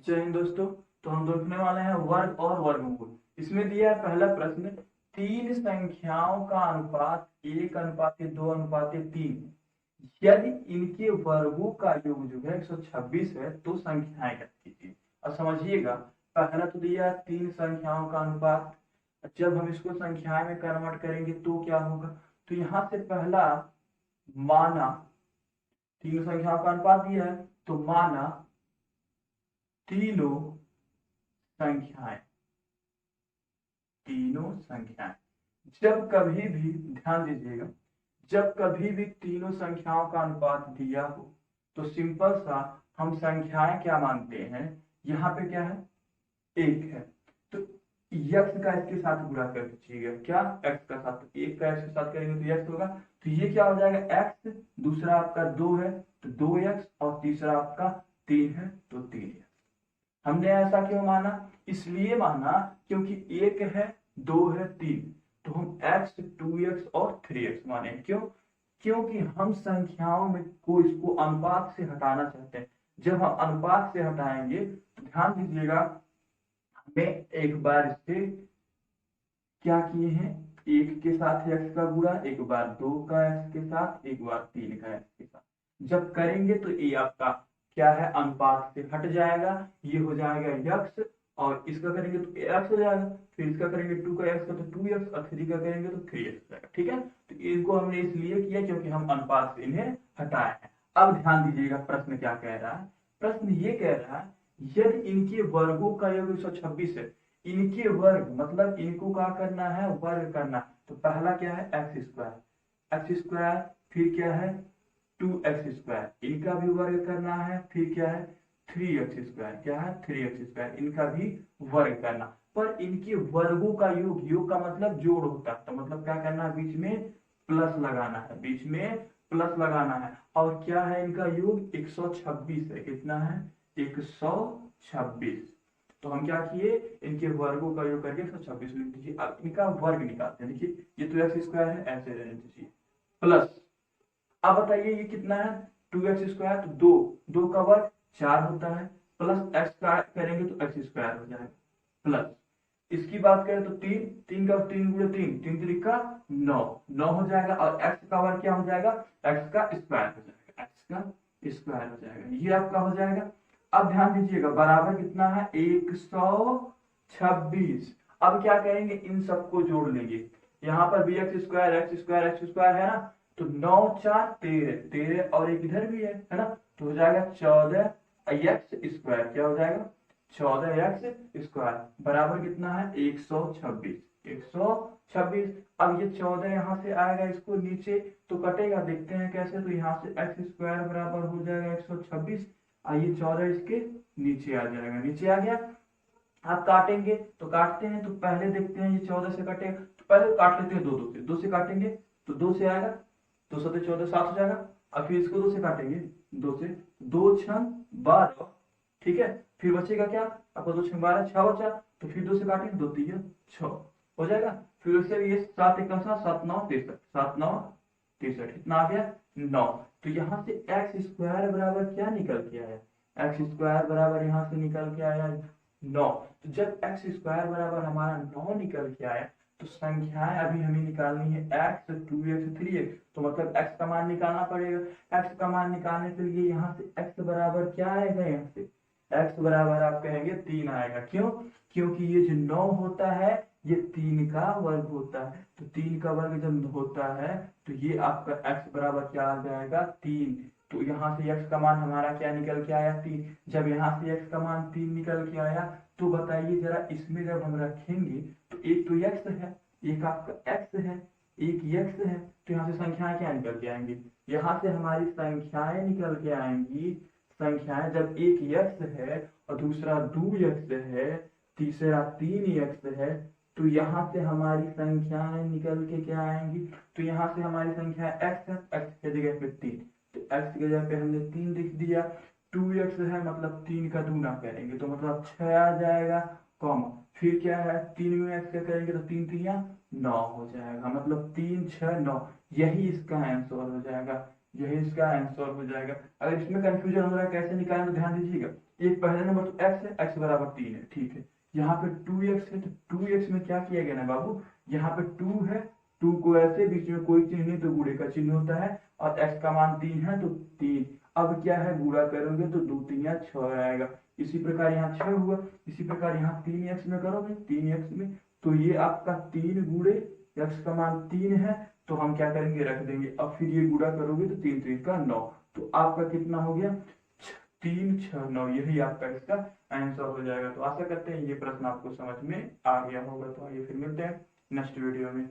जय हिंद दोस्तों। तो हम देखने वाले हैं वर्ग और वर्गमूल। इसमें दिया है पहला प्रश्न, तीन संख्याओं का अनुपात 1:2:3, यदि इनके वर्गों का योग जो है 126 है तो संख्याएं ज्ञात कीजिए। अब समझिएगा, पहला तो दिया है तीन संख्याओं का अनुपात। जब हम इसको संख्याएं में कन्वर्ट करेंगे तो क्या होगा, तो यहाँ से पहला माना, तीन संख्याओं का अनुपात दिया है तो माना तीनों संख्याएं, तीनों संख्याएं। जब कभी भी ध्यान दीजिएगा, जब कभी भी तीनों संख्याओं का अनुपात दिया हो तो सिंपल सा हम संख्याएं क्या मानते हैं, यहाँ पे क्या है, एक है तो यक्स का इसके साथ गुणा कर दीजिएगा। क्या, एक्स का साथ, एक का एक्स के साथ करेंगे तो यक्स होगा। तो ये क्या हो जाएगा, एक्स, दूसरा आपका दो है तो दो एक्स, और तीसरा आपका तीन है तो तीन एक्स। हमने ऐसा क्यों माना, इसलिए माना क्योंकि एक है, दो है, तीन, तो हम x, 2x और 3x माने। क्यों, क्योंकि हम संख्याओं में को इसको अनुपात से हटाना चाहते हैं। जब हम अनुपात से हटाएंगे तो ध्यान दीजिएगा, हमें एक बार इससे क्या किए हैं, एक के साथ x का गुणा, एक बार दो का x के साथ, एक बार तीन का x के साथ। जब करेंगे तो ये आपका क्या है, अनुपात से हट जाएगा, ये हो जाएगा यक्स, और इसका करेंगे तो एक्स हो जाएगा, फिर इसका करेंगे टू का एक्स का तो टू एक्स, और थ्री का करेंगे तो थ्री एक्स हो जाएगा। ठीक है, तो इनको हमने इसलिए किया क्योंकि हम अनुपात से इन्हें हटाए हैं। अब ध्यान दीजिएगा, प्रश्न क्या कह रहा है, प्रश्न ये कह रहा है यदि इनके वर्गों का योग 126 है, इनके वर्ग मतलब इनको क्या करना है, वर्ग करना। तो पहला क्या है, एक्स स्क्वायर, एक्स स्क्वायर, फिर क्या है, टू एक्स स्क्वायर, इनका भी वर्ग करना है, फिर क्या है, थ्री एक्स स्क्वायर, क्या है, थ्री एक्स स्क्वायर, इनका भी वर्ग करना। पर इनके वर्गों का योग, योग का मतलब जोड़ होता है, तो मतलब क्या करना है, बीच में प्लस लगाना है, बीच में प्लस लगाना है। और क्या है, इनका योग 126 है, कितना है, 126। तो हम क्या किए, इनके वर्गों का योग करके 126 लिख दीजिए। अब इनका वर्ग निकालते हैं। देखिए ये तो एक्स स्क्वायर है, ऐसे रहने दीजिए, प्लस, अब बताइए ये कितना है, टू एक्स स्क्वायर, तो दो, दो का वर्ग चार होता है, प्लस एक्स का करेंगे तो एक्स स्क्वायर हो जाएगा, प्लस इसकी बात करें तो तीन, तीन का तीन गुणे तीन, तीन त्रिका नौ, नौ हो जाएगा, और एक्स का वर्ग क्या हो जाएगा, एक्स का स्क्वायर हो जाएगा, एक्स का स्क्वायर हो जाएगा, ये आपका हो जाएगा। अब ध्यान दीजिएगा, बराबर कितना है, 126। अब क्या करेंगे, इन सबको जोड़ लेंगे, यहाँ पर भी x square, x square, x square है ना, तो नौ चार तेरह, तेरह और एक इधर भी है ना, तो हो जाएगा 14 एक्स स्क्वायर, क्या हो जाएगा, 14 एक्स स्क्वायर, बराबर कितना है, 126, 126। अब ये 14 यहाँ से आएगा, इसको नीचे तो कटेगा, देखते हैं कैसे, तो यहाँ से एक्स स्क्वायर बराबर हो जाएगा 126, आइए 14 इसके नीचे आ जाएगा, नीचे आ गया। आप काटेंगे तो काटते हैं, तो पहले देखते हैं ये 14 से कटेगा, तो पहले काट लेते हैं दो, दो से, दो से काटेंगे तो दो से आएगा, दो सौ 14 7 हो जाएगा। अब फिर इसको दो से काटेंगे, दो से, दो छह 12, ठीक है, फिर बचेगा क्या, आपको दो छह 12, छह बचा, तो फिर दो से काटेंगे, दो तीन छह हो जाएगा। फिर उससे ये सात एक सात, सात नौ 63, सात नौ 63, इतना आ गया नौ। तो यहाँ से एक्स स्क्वायर बराबर क्या निकल के आया, एक्स स्क्वायर बराबर यहाँ से निकल के आया नौ। तो जब एक्स स्क्वायर बराबर हमारा नौ निकल के आया, तो संख्याएं अभी हमें निकालनी है, X, two X, three X, तो मतलब एक्स का मान निकालना पड़ेगा। एक्स का मान निकालने के लिए यहाँ से एक्स बराबर क्या आएगा, यहाँ से एक्स बराबर आप कहेंगे तीन आएगा। क्यों, क्योंकि ये जो नौ होता है ये तीन का वर्ग होता है, तो तीन का वर्ग जब होता है तो ये आपका x बराबर क्या आ जाएगा, तीन। तो यहाँ से x का मान हमारा क्या निकल के आया, तीन। जब यहाँ से x का मान तीन निकल के आया, तो बताइए जरा, इसमें जब हम रखेंगे तो एक तो x है, एक आपका x है, एक x है, तो यहाँ से संख्याएं क्या निकल के आएंगी, यहाँ से हमारी संख्याएं निकल के आएंगी। संख्याएं जब एक x है और दूसरा दो x है, तीसरा तीन x है, तो यहाँ से हमारी संख्याएं निकल के क्या आएंगी, तो यहाँ से हमारी संख्या x है, x की जगह पे तीन, तो x की जगह पे हमने तीन लिख दिया। 2x है मतलब तीन का दूना करेंगे तो मतलब 6 आ जाएगा, कॉमा, फिर क्या है, तीन में x का करेंगे तो तीन तिया 9 हो जाएगा, मतलब 3 6 9, यही इसका आंसर हो जाएगा, यही इसका आंसर हो जाएगा। अगर इसमें कंफ्यूजन हो रहा है कैसे निकालें तो ध्यान दीजिएगा, एक पहले नंबर तो x है, x बराबर 3 है, ठीक है। यहाँ पे 2x है, तो 2x में क्या किया गया ना बाबू, यहाँ पे 2 है, 2 को ऐसे बीच में कोई चिन्ह नहीं तो गुणे का चिन्ह होता है, और x का मान 3 है तो 3। अब क्या है, गुणा करोगे तो 2 3 या 6 आएगा। इसी प्रकार यहाँ 6 हुआ, इसी प्रकार यहाँ 3x में करोगे, 3x में तो ये आपका 3 गुणे x का मान 3 है, तो हम क्या करेंगे, रख देंगे। अब फिर ये गुणा करोगे तो 3 3 का 9, तो आपका कितना हो गया, 3 6 9, यही आपका इसका आंसर हो जाएगा। तो आशा करते हैं ये प्रश्न आपको समझ में आ गया होगा। तो आइए फिर मिलते हैं नेक्स्ट वीडियो में।